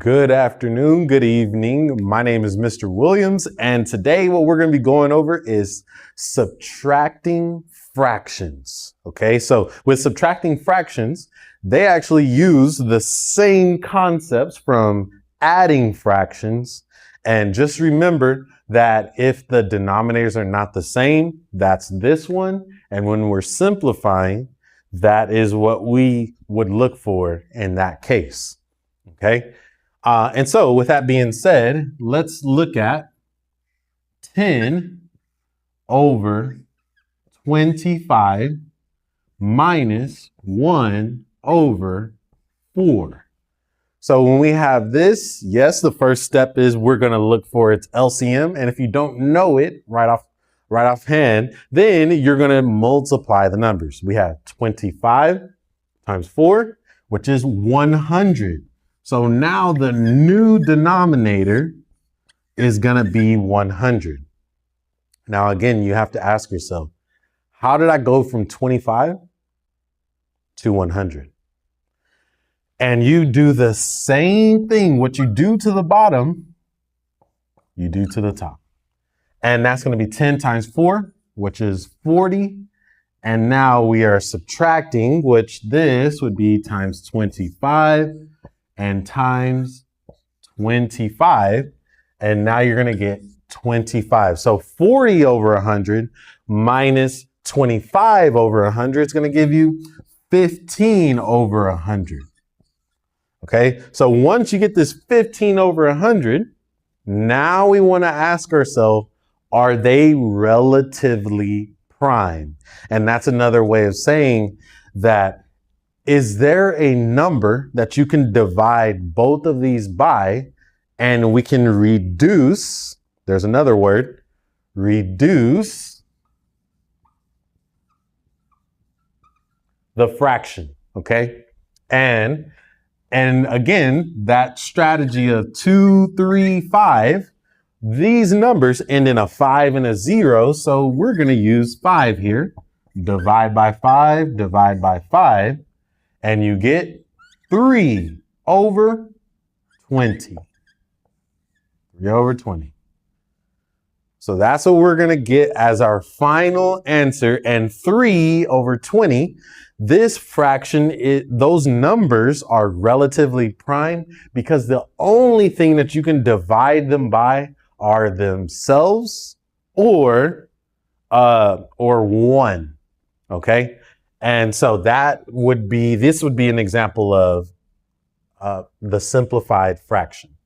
Good afternoon, good evening. My name is Mr. Williams, and today what we're going to be going over is subtracting fractions. Okay, so with subtracting fractions, they actually use the same concepts from adding fractions. And just remember that if the denominators are not the same, that's this one. And when we're simplifying, that is what we would look for in that case. Okay. And so with that being said, let's look at 10 over 25 minus 1 over 4. So when we have this, yes, the first step is we're going to look for its LCM. And if you don't know it right offhand, then you're going to multiply the numbers. We have 25 times 4, which is 100. So now the new denominator is going to be 100. Now, again, you have to ask yourself, how did I go from 25 to 100? And you do the same thing. What you do to the bottom, you do to the top. And that's going to be 10 times 4, which is 40. And now we are subtracting, which this would be times 25. And times 25, and now you're going to get 25. So 40 over 100 minus 25 over 100 is going to give you 15 over 100. Okay, so once you get this 15 over 100, now we want to ask ourselves, are they relatively prime? And that's another way of saying that. Is there a number that you can divide both of these by and we can reduce, there's another word, reduce the fraction, okay? And again, that strategy of 2, 3, 5, these numbers end in a 5 and a 0, so we're going to use 5 here. Divide by 5, divide by 5. And you get 3 over 20. 3 over 20. So that's what we're going to get as our final answer. And 3 over 20, this fraction, those numbers are relatively prime because the only thing that you can divide them by are themselves or 1. Okay? And so this would be an example of the simplified fraction.